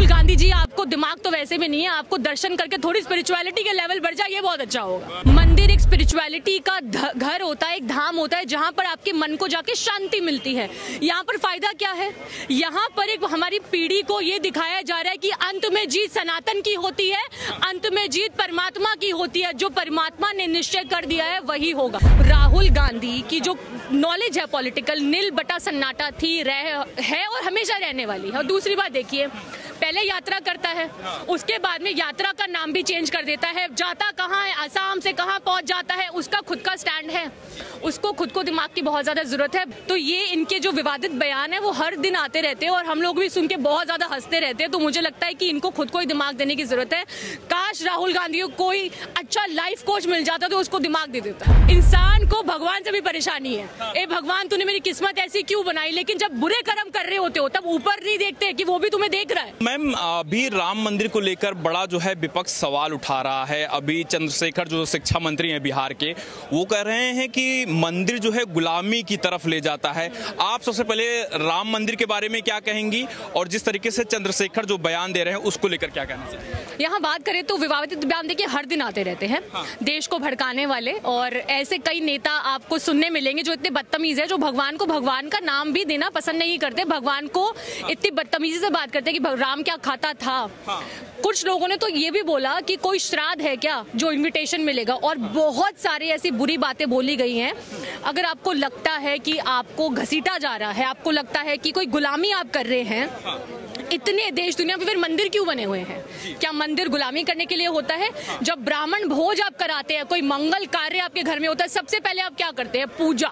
राहुल गांधी जी, आपको दिमाग तो वैसे भी नहीं है, आपको दर्शन करके थोड़ी स्पिरिचुअलिटी के लेवल बढ़ जाए, ये बहुत अच्छा होगा। मंदिर एक स्पिरिचुअलिटी का घर होता है, एक धाम होता है जहाँ पर आपके मन को जाके शांति मिलती है। यहाँ पर फायदा क्या है? यहाँ पर एक हमारी पीढ़ी को ये दिखाया जा रहा है कि अंत में जीत सनातन की होती है, अंत में जीत परमात्मा की होती है। जो परमात्मा ने निश्चय कर दिया है वही होगा। राहुल गांधी की जो नॉलेज है पॉलिटिकल, नील बटा सन्नाटा थी, है और हमेशा रहने वाली है। और दूसरी बात देखिए, पहले यात्रा करता है, उसके बाद में यात्रा का नाम भी चेंज कर देता है। जाता कहाँ है, असम से कहाँ पहुंच जाता है, उसका खुद का स्टैंड है। उसको खुद को दिमाग की बहुत ज्यादा जरूरत है। तो ये इनके जो विवादित बयान है वो हर दिन आते रहते हैं और हम लोग भी सुन के बहुत ज्यादा हंसते रहते हैं। तो मुझे लगता है कि इनको खुद को ही दिमाग देने की जरूरत है। काश राहुल गांधी को कोई अच्छा लाइफ कोच मिल जाता तो उसको दिमाग दे देता। इंसान को भगवान से भी परेशानी है। ए भगवान, तूने मेरी किस्मत ऐसी क्यों बनाई? लेकिन जब बुरे कर्म कर रहे होते हो तब ऊपर नहीं देखते कि वो भी तुम्हें देख रहा है। मैम, अभी राम मंदिर को लेकर बड़ा जो है विपक्ष सवाल उठा रहा है। अभी चंद्रशेखर जो शिक्षा मंत्री हैं बिहार के, वो कह रहे हैं कि मंदिर जो है गुलामी की तरफ ले जाता है। आप सबसे पहले राम मंदिर के बारे में क्या कहेंगी और जिस तरीके से चंद्रशेखर जो बयान दे रहे हैं उसको लेकर क्या कहना चाहिए? यहाँ बात करें तो विवादित बयान देखिए हर दिन आते रहते हैं। देश को भड़काने वाले और ऐसे कई नेता आपको सुनने मिलेंगे जो इतने बदतमीज है, जो भगवान को भगवान का नाम भी देना पसंद नहीं करते, भगवान को इतनी बदतमीजी से बात करते हैं कि राम क्या खाता था। कुछ लोगों ने तो ये भी बोला कि कोई श्राद्ध है क्या जो इनविटेशन मिलेगा, और बहुत सारी ऐसी बुरी बातें बोली गई हैं। अगर आपको लगता है कि आपको घसीटा जा रहा है, आपको लगता है कि कोई गुलामी आप कर रहे हैं, इतने देश दुनिया में फिर मंदिर क्यों बने हुए हैं? क्या मंदिर गुलामी करने के लिए होता है? जब ब्राह्मण भोज आप कराते हैं, कोई मंगल कार्य आपके घर में होता है, सबसे पहले आप क्या करते हैं? पूजा।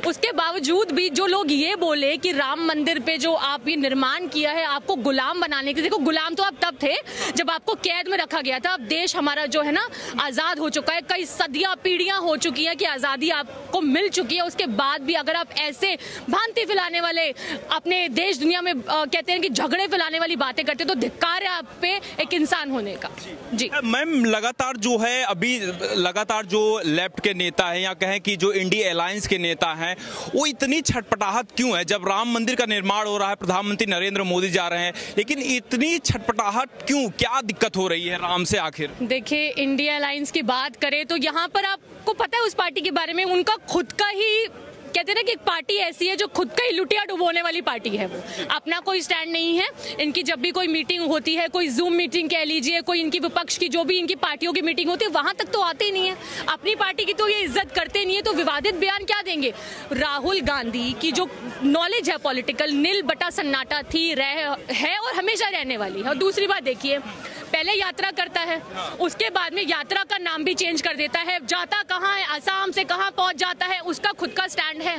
उसके बावजूद भी जो लोग ये बोले कि राम मंदिर पे जो आप ये निर्माण किया है आपको गुलाम बनाने के, देखो गुलाम तो आप तब थे जब आपको कैद में रखा गया था। अब देश हमारा जो है ना आजाद हो चुका है, कई सदियां पीढ़ियां हो चुकी है कि आजादी आपको मिल चुकी है। उसके बाद भी अगर आप ऐसे भ्रांति फैलाने वाले, अपने देश दुनिया में कहते हैं कि झगड़े फैलाने वाली बातें करते तो धिक्कार है आप पे एक इंसान होने का। जी मैम, लगातार जो है अभी लगातार जो लेफ्ट के नेता हैं या कहें कि जो इंडिया अलायंस के नेता हैं, वो इतनी छटपटाहट क्यों है? जब राम मंदिर का निर्माण हो रहा है, प्रधानमंत्री नरेंद्र मोदी जा रहे हैं, लेकिन इतनी छटपटाहट क्यों? क्या दिक्कत हो रही है राम से आखिर? देखिए, इंडिया अलायंस की बात करें तो यहाँ पर आपको पता है उस पार्टी के बारे में, उनका खुद का ही कहते हैं ना कि एक पार्टी ऐसी है जो खुद का ही लुटिया डुबोने वाली पार्टी है। वो अपना कोई स्टैंड नहीं है। इनकी जब भी कोई मीटिंग होती है, कोई जूम मीटिंग कह लीजिए, कोई इनकी विपक्ष की जो भी इनकी पार्टियों की मीटिंग होती है, वहां तक तो आते ही नहीं है। अपनी पार्टी की तो ये इज्जत करते नहीं है, तो विवादित बयान क्या देंगे? राहुल गांधी की जो नॉलेज है पॉलिटिकल, नील बटा सन्नाटा थी, है और हमेशा रहने वाली है। और दूसरी बात देखिए, पहले यात्रा करता है, उसके बाद में यात्रा का नाम भी चेंज कर देता है। जाता कहाँ है, असम से कहाँ पहुंच जाता है, उसका खुद का स्टैंड है।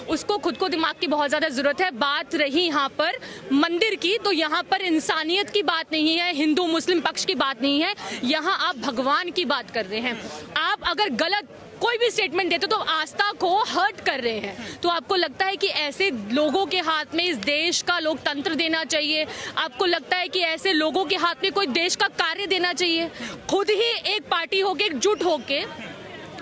उसको खुद को दिमाग की बहुत ज्यादा जरूरत है। बात रही यहाँ पर मंदिर की, तो यहाँ पर इंसानियत की बात नहीं है, हिंदू मुस्लिम पक्ष की बात नहीं है, यहाँ आप भगवान की बात कर रहे हैं। आप अगर गलत कोई भी स्टेटमेंट देते तो आस्था को हर्ट कर रहे हैं। तो आपको लगता है कि ऐसे लोगों के हाथ में इस देश का लोकतंत्र देना चाहिए? आपको लगता है कि ऐसे लोगों के हाथ में कोई देश का कार्य देना चाहिए? खुद ही एक पार्टी होके, एकजुट होके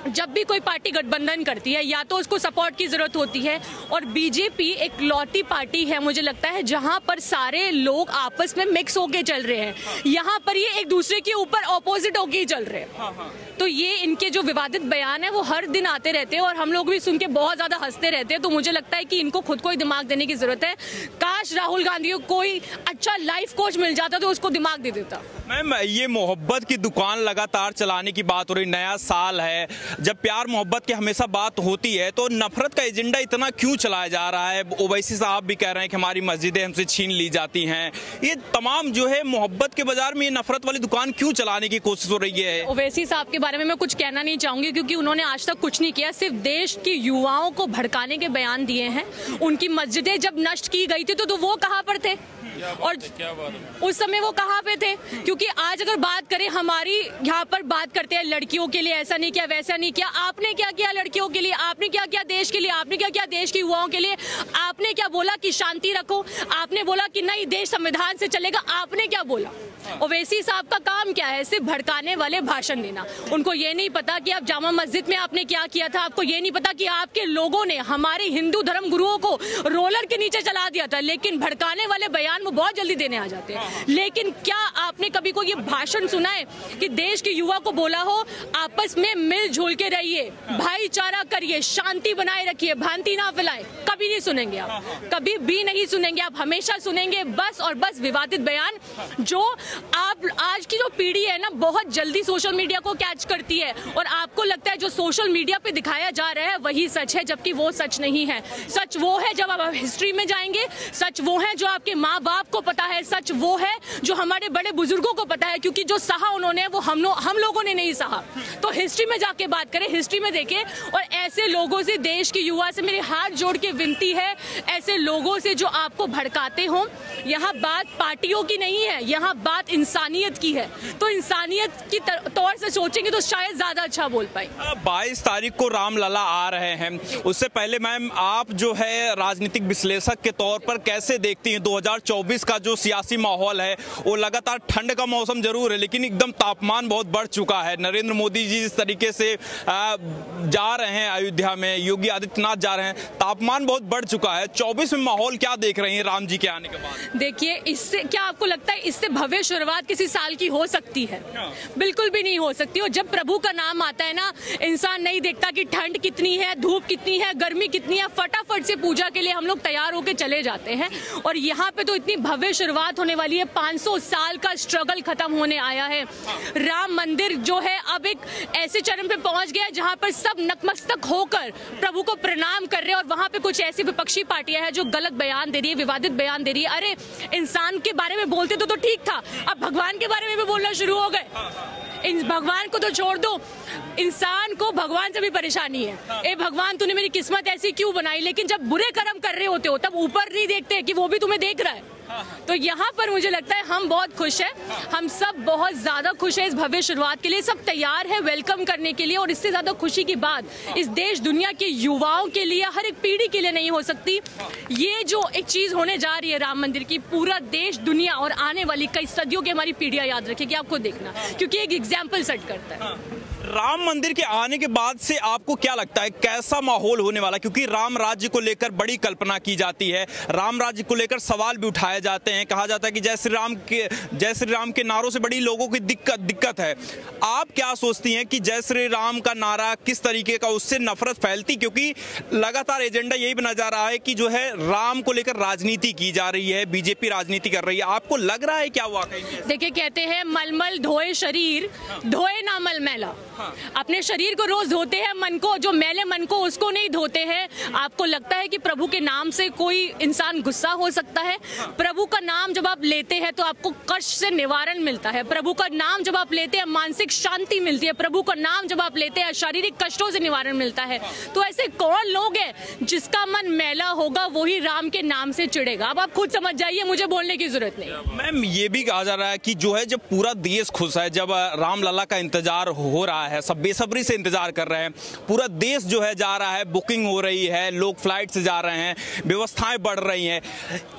जब भी कोई पार्टी गठबंधन करती है, या तो उसको सपोर्ट की जरूरत होती है। और बीजेपी एक लौटी पार्टी है मुझे लगता है, जहां पर सारे लोग आपस में मिक्स होके चल रहे हैं। यहाँ पर ये एक दूसरे के ऊपर ऑपोजिट होके ही चल रहे हैं। तो ये इनके जो विवादित बयान है वो हर दिन आते रहते हैं और हम लोग भी सुन के बहुत ज्यादा हंसते रहते हैं। तो मुझे लगता है कि इनको खुद को ही दिमाग देने की जरूरत है। काश राहुल गांधी को कोई अच्छा लाइफ कोच मिल जाता तो उसको दिमाग दे देता। मैम, ये मोहब्बत की दुकान लगातार चलाने की बात हो रही, नया साल है, जब प्यार मोहब्बत की हमेशा बात होती है तो नफरत का एजेंडा इतना क्यों चलाया जा रहा है? ओवैसी साहब भी कह रहे हैं कि हमारी मस्जिदें हमसे छीन ली जाती हैं। ये तमाम जो है मोहब्बत के बाजार में ये नफरत वाली दुकान क्यों चलाने की कोशिश हो रही है? ओवैसी साहब के बारे में मैं कुछ कहना नहीं चाहूंगी, क्योंकि उन्होंने आज तक कुछ नहीं किया, सिर्फ देश के युवाओं को भड़काने के बयान दिए हैं। उनकी मस्जिदें जब नष्ट की गई थी तो वो कहाँ पर थे और उस समय वो कहाँ पे थे? क्योंकि आज अगर बात करें, हमारी यहाँ पर बात करते हैं लड़कियों के लिए ऐसा नहीं किया, वैसा नहीं किया। आपने क्या किया लड़कियों के लिए? आपने क्या किया देश के लिए? आपने क्या किया देश के युवाओं के लिए? आपने क्या बोला कि शांति रखो? आपने बोला कि नहीं देश संविधान से चलेगा? आपने क्या बोला? ओवैसी साहब का काम क्या है? सिर्फ भड़काने वाले भाषण देना। उनको ये नहीं पता कि आप जामा मस्जिद में आपने क्या किया था। आपको ये नहीं पता कि आपके लोगों ने हमारे हिंदू धर्म गुरुओं को रोलर के नीचे चला दिया था। लेकिन भड़काने वाले बयान बहुत जल्दी देने आ जाते हैं। लेकिन क्या आपने कभी कोई ये भाषण सुना है कि देश के युवा को बोला हो आपस में मिलजुल के रहिए, भाईचारा करिए, शांति बनाए रखिए, भ्रांति ना फैलाए? कभी नहीं सुनेंगे आप, कभी भी नहीं सुनेंगे आप। हमेशा सुनेंगे बस और बस विवादित बयान, जो आप आज की जो पीढ़ी है ना बहुत जल्दी सोशल मीडिया को कैच करती है और आपको लगता है जो सोशल मीडिया पे दिखाया जा रहा है वही सच है, जबकि वो सच नहीं है। सच वो है जब आप हिस्ट्री में जाएंगे, सच वो है जो आपके माँ बाप को पता है, सच वो है जो हमारे बड़े बुजुर्गों को पता है, क्योंकि जो सहा उन्होंने वो हम लोगों ने नहीं सहा। तो हिस्ट्री में जाके बात करें, हिस्ट्री में देखें। और ऐसे लोगों से, देश के युवा से मेरे हाथ जोड़ के विनती है, ऐसे लोगों से जो आपको भड़काते हो, यहाँ बात पार्टियों की नहीं है, यहाँ बात इंसानियत की है। तो इंसानियत की तौर से सोचेंगे तो शायद ज्यादा अच्छा बोल पाए। 22 तारीख को रामलला आ रहे हैं, उससे पहले मैम आप जो है राजनीतिक विश्लेषक के तौर पर कैसे देखती हैं 2024 का जो सियासी माहौल है? वो लगातार ठंड का मौसम जरूर है लेकिन एकदम तापमान बहुत बढ़ चुका है। नरेंद्र मोदी जी इस तरीके से जा रहे हैं अयोध्या में, योगी आदित्यनाथ जा रहे हैं, तापमान बहुत बढ़ चुका है। 24 में माहौल क्या देख रही हैं राम जी के आने के बाद? देखिए, इससे क्या आपको लगता है इससे भव्य शुरुआत किसी साल की हो सकती है? बिल्कुल भी नहीं हो सकती। और जब प्रभु का नाम आता है ना, इंसान नहीं देखता कि ठंड कितनी है, धूप कितनी है, गर्मी कितनी है, फटाफट से पूजा के लिए हम लोग तैयार होकर चले जाते हैं। और यहाँ पे तो इतनी भव्य शुरुआत होने वाली है, 500 साल का स्ट्रगल खत्म होने आया है। राम मंदिर जो है अब एक ऐसे चरण पे पहुंच गया जहां पर सब नतमस्तक होकर प्रभु को प्रणाम कर रहे हैं। और वहां पे कुछ ऐसी विपक्षी पार्टियां हैं जो गलत बयान दे रही है, विवादित बयान दे रही है। अरे इंसान के बारे में बोलते तो ठीक था, अब भगवान के बारे में भी बोलना शुरू हो गए। इन भगवान को तो छोड़ दो, इंसान को भगवान से भी परेशानी है। ए भगवान, तूने मेरी किस्मत ऐसी क्यों बनाई? लेकिन जब बुरे कर्म कर रहे होते हो तब ऊपर नहीं देखते कि वो भी तुम्हें देख रहा है। तो यहाँ पर मुझे लगता है हम बहुत खुश हैं, हम सब बहुत ज्यादा खुश हैं इस भव्य शुरुआत के लिए। सब तैयार है वेलकम करने के लिए। और इससे ज्यादा खुशी की बात इस देश दुनिया के युवाओं के लिए, हर एक पीढ़ी के लिए नहीं हो सकती। ये जो एक चीज होने जा रही है राम मंदिर की, पूरा देश दुनिया और आने वाली कई सदियों की हमारी पीढ़ियां याद रखेगी। आपको देखना, क्योंकि एक एग्जाम्पल सेट करता है। राम मंदिर के आने के बाद से आपको क्या लगता है कैसा माहौल होने वाला? क्योंकि राम राज्य को लेकर बड़ी कल्पना की जाती है, राम राज्य को लेकर सवाल भी उठाए जाते हैं, कहा जाता है कि जय श्री राम के नारों से बड़ी लोगों की दिक्कत है। आप क्या सोचती हैं कि जय श्री राम का नारा किस तरीके का, उससे नफरत फैलती? क्योंकि लगातार एजेंडा यही बना जा रहा है कि जो है राम को लेकर राजनीति की जा रही है, बीजेपी राजनीति कर रही है। आपको लग रहा है क्या वाकई में? देखिए, कहते हैं मलमल धोए शरीर, धोए ना मल मैला। अपने शरीर को रोज धोते हैं, मन को, जो मैले मन को उसको नहीं धोते हैं। आपको लगता है कि प्रभु के नाम से कोई इंसान गुस्सा हो सकता है? प्रभु का नाम जब आप लेते हैं तो आपको कष्ट से निवारण मिलता है। प्रभु का नाम जब आप लेते हैं मानसिक शांति मिलती है। प्रभु का नाम जब आप लेते हैं शारीरिक कष्टों से निवारण मिलता है। तो ऐसे कौन लोग हैं जिसका मन मैला होगा वही राम के नाम से चिढ़ेगा? अब आप खुद समझ जाइए, मुझे बोलने की जरूरत नहीं। मैम, ये भी कहा जा रहा है कि जो है जब पूरा देश खुश है, जब रामलला का इंतजार हो रहा है, सब बेसब्री से इंतजार कर रहे हैं, पूरा देश जो है जा रहा है, बुकिंग हो रही है, लोग फ्लाइट से जा रहे हैं, व्यवस्थाएं बढ़ रही हैं,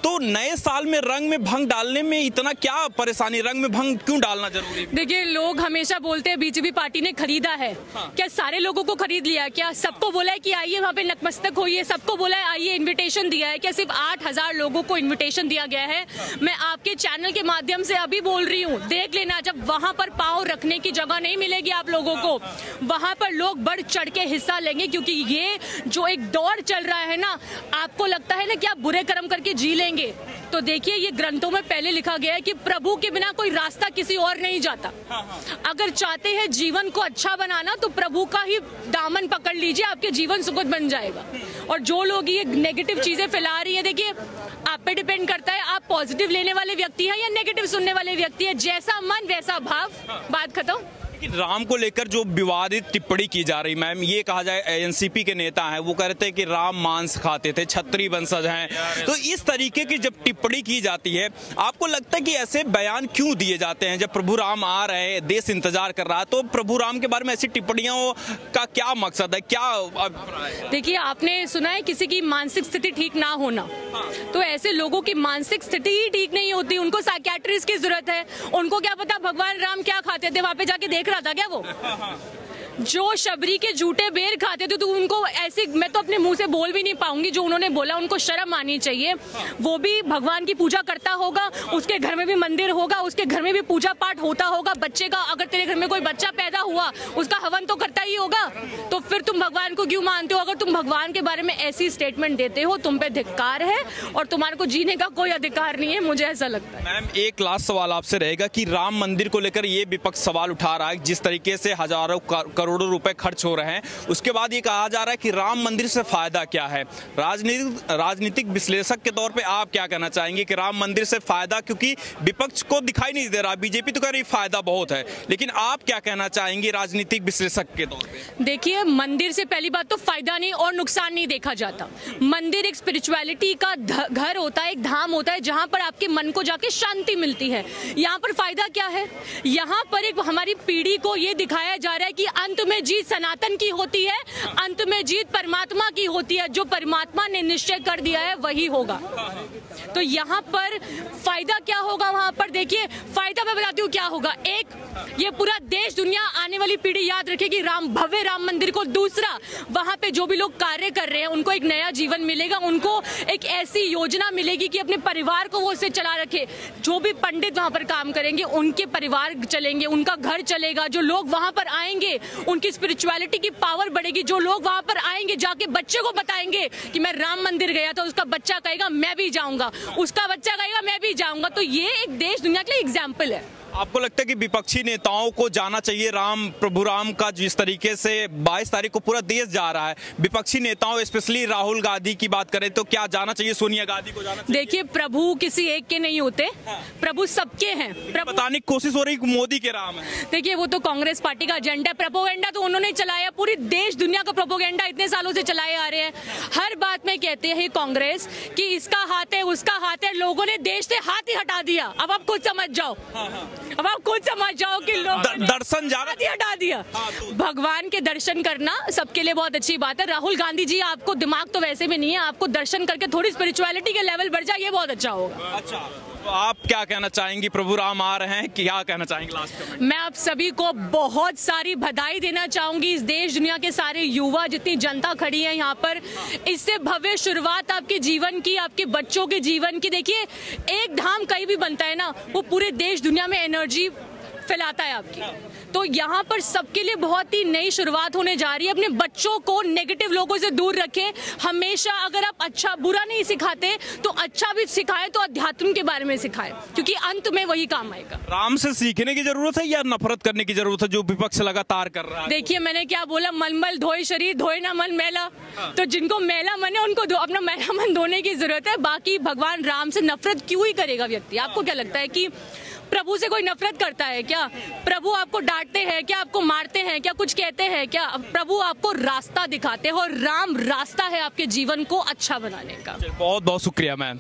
तो नए साल में रंग में भंग डालने में इतना क्या परेशानी? रंग में भंग क्यों डालना जरूरी है? देखिए, लोग हमेशा बोलते हैं बीजेपी पार्टी ने खरीदा है। क्या सारे लोगों को खरीद लिया? क्या सबको बोला है कि आइए वहाँ पे नतमस्तक होइए? सबको बोला है आइए, इन्विटेशन दिया है? क्या सिर्फ 8,000 लोगों को इन्विटेशन दिया गया है? मैं आपके चैनल के माध्यम से अभी बोल रही हूँ, देख लेना, जब वहाँ पर पाँव रखने की जगह नहीं मिलेगी आप लोगों को, वहां पर लोग बढ़ चढ़ के हिस्सा लेंगे। क्योंकि ये जो एक दौर चल रहा है ना, आपको लगता है ना कि आप बुरे कर्म करके जी लेंगे, तो देखिए ये ग्रंथों में पहले लिखा गया है कि प्रभु के बिना कोई रास्ता किसी और नहीं जाता। अगर चाहते हैं जीवन को अच्छा बनाना तो प्रभु का ही दामन पकड़ लीजिए, आपके जीवन सुखद बन जाएगा। और जो लोग ये नेगेटिव चीजें फैला रही है, देखिए आप पे डिपेंड करता है आप पॉजिटिव लेने वाले व्यक्ति हैं या नेगेटिव सुनने वाले व्यक्ति हैं। जैसा मन वैसा भाव, बात खत्म। राम को लेकर जो विवादित टिप्पणी की जा रही, मैम, ये कहा जाए एनसीपी के नेता हैं, वो कहते हैं कि राम मांस खाते थे, क्षत्रिय वंशज हैं। तो इस तरीके की जब टिप्पणी की जाती है, आपको लगता है कि ऐसे बयान क्यों दिए जाते हैं? जब प्रभु राम आ रहे हैं, देश इंतजार कर रहा है, तो प्रभु राम के बारे में ऐसी टिप्पणियों का क्या मकसद है, क्या? देखिए, आपने सुना है किसी की मानसिक स्थिति ठीक ना होना, तो ऐसे लोगों की मानसिक स्थिति ही ठीक नहीं होती, उनको साइकियाट्रिस्ट की जरूरत है। उनको क्या पता भगवान राम क्या खाते खाते थे, वहां पे जाके देख रहा था क्या वो? जो शबरी के झूठे बेर खाते थे तो उनको ऐसे, मैं तो अपने मुंह से बोल भी नहीं पाऊंगी, जो उन्होंने बोला उनको शर्म आनी चाहिए। वो भी भगवान की पूजा करता होगा, उसके घर में भी मंदिर होगा, उसके घर में भी पूजा पाठ होता होगा। बच्चे का, अगर तेरे घर में कोई बच्चा पैदा हुआ उसका हवन तो करता ही होगा, तो फिर तुम भगवान को क्यों मानते हो? अगर तुम भगवान के बारे में ऐसी स्टेटमेंट देते हो, तुम पे धिक्कार है और तुम्हारे को जीने का कोई अधिकार नहीं है, मुझे ऐसा लगता है। मैम, एक लास्ट सवाल आपसे रहेगा कि राम मंदिर को लेकर ये विपक्ष सवाल उठा रहा है, जिस तरीके से हजारों करोड़ों रुपए खर्च हो रहे हैं, उसके बाद ये कहा जा रहा है कि राम मंदिर से फायदा क्या है? राजनीतिक विश्लेषक के तौर पे आप क्या कहना चाहेंगे कि राम मंदिर से फायदा, क्योंकि विपक्ष को दिखाई नहीं दे रहा, बीजेपी तो कह रही फायदा बहुत है, लेकिन आप क्या कहना चाहेंगे राजनीतिक विश्लेषक के तौर पे? देखिए, मंदिर से पहली बात तो फायदा नहीं और नुकसान नहीं देखा जाता। मंदिर एक स्पिरिचुअलिटी का घर होता है, एक धाम होता है, जहां पर आपके मन को जाके शांति मिलती है। यहाँ पर फायदा क्या है? यहाँ पर एक हमारी पीढ़ी को ये दिखाया जा रहा है कि अंत में जीत सनातन की होती है, अंत में जीत परमात्मा की होती है। जो परमात्मा ने निश्चय कर दिया है वही होगा। तो यहाँ पर फायदा क्या होगा? वहां पर देखिए, फायदा मैं बताती हूँ क्या होगा। एक, ये पूरा देश दुनिया आने वाली पीढ़ी याद रखेगी भव्य राम मंदिर को। दूसरा, वहां पे जो भी लोग कार्य कर रहे हैं उनको एक नया जीवन मिलेगा, उनको एक ऐसी योजना मिलेगी कि अपने परिवार को वो उससे चला रखे। जो भी पंडित वहां पर काम करेंगे उनके परिवार चलेंगे, उनका घर चलेगा। जो लोग वहां पर आएंगे उनकी स्पिरिचुअलिटी की पावर बढ़ेगी। जो लोग वहां पर आएंगे जाके बच्चे को बताएंगे कि मैं राम मंदिर गया था, उसका बच्चा कहेगा मैं भी जाऊंगा, उसका बच्चा कहेगा मैं भी जाऊंगा। तो ये एक देश दुनिया के लिए एग्जाम्पल है। आपको लगता है कि विपक्षी नेताओं को जाना चाहिए प्रभु राम का, जिस तरीके से 22 तारीख को पूरा देश जा रहा है, विपक्षी नेताओं स्पेशली राहुल गांधी की बात करें तो क्या जाना चाहिए? सोनिया गांधी को जाना चाहिए? देखिए, प्रभु किसी एक के नहीं होते, प्रभु सबके हैं। बताने की कोशिश हो रही है मोदी के राम है। देखिए, वो तो कांग्रेस पार्टी का एजेंडा है। प्रोपोगेंडा तो उन्होंने चलाया, पूरी देश दुनिया का प्रोपोगेंडा इतने सालों से चलाए आ रहे हैं। हर बात में कहते हैं कांग्रेस कि इसका हाथ है, उसका हाथ है। लोगों ने देश से हाथ ही हटा दिया। अब आप खुद समझ जाओ, अब आप खुद समझ जाओ कि लोग दर्शन हटा दिया। भगवान के दर्शन करना सबके लिए बहुत अच्छी बात है। राहुल गांधी जी, आपको दिमाग तो वैसे भी नहीं है, आपको दर्शन करके थोड़ी स्पिरिचुअलिटी के लेवल बढ़ जाए, ये बहुत अच्छा होगा। अच्छा, तो आप क्या कहना चाहेंगी? प्रभु राम आ रहे हैं, क्या कहना चाहेंगे लास्ट में? मैं आप सभी को बहुत सारी बधाई देना चाहूंगी। इस देश दुनिया के सारे युवा, जितनी जनता खड़ी है यहाँ पर, इससे भव्य शुरुआत आपके जीवन की, आपके बच्चों के जीवन की। देखिए, एक धाम कहीं भी बनता है ना, वो पूरे देश दुनिया में एनर्जी फैलाता है आपकी। तो यहाँ पर सबके लिए बहुत ही नई शुरुआत होने जा रही है। अपने बच्चों को नेगेटिव लोगों से दूर रखें। हमेशा अगर आप अच्छा बुरा नहीं सिखाते तो अच्छा भी सिखाएं, तो अध्यात्म के बारे में सिखाएं, क्योंकि अंत में वही काम आएगा। राम से सीखने की जरूरत है या नफरत करने की जरूरत है, जो विपक्ष लगातार कर रहा है? देखिए, मैंने क्या बोला, मलमल धोए शरीर, धोए ना मन मैला। तो जिनको मैला मन है उनको अपना मैला मन धोने की जरूरत है। बाकी भगवान राम से नफरत क्यों ही करेगा व्यक्ति? आपको क्या लगता है कि प्रभु से कोई नफरत करता है क्या? प्रभु आपको डांटते हैं क्या? आपको मारते हैं क्या? कुछ कहते हैं क्या? प्रभु आपको रास्ता दिखाते हैं और राम रास्ता है आपके जीवन को अच्छा बनाने का। बहुत बहुत शुक्रिया मैम।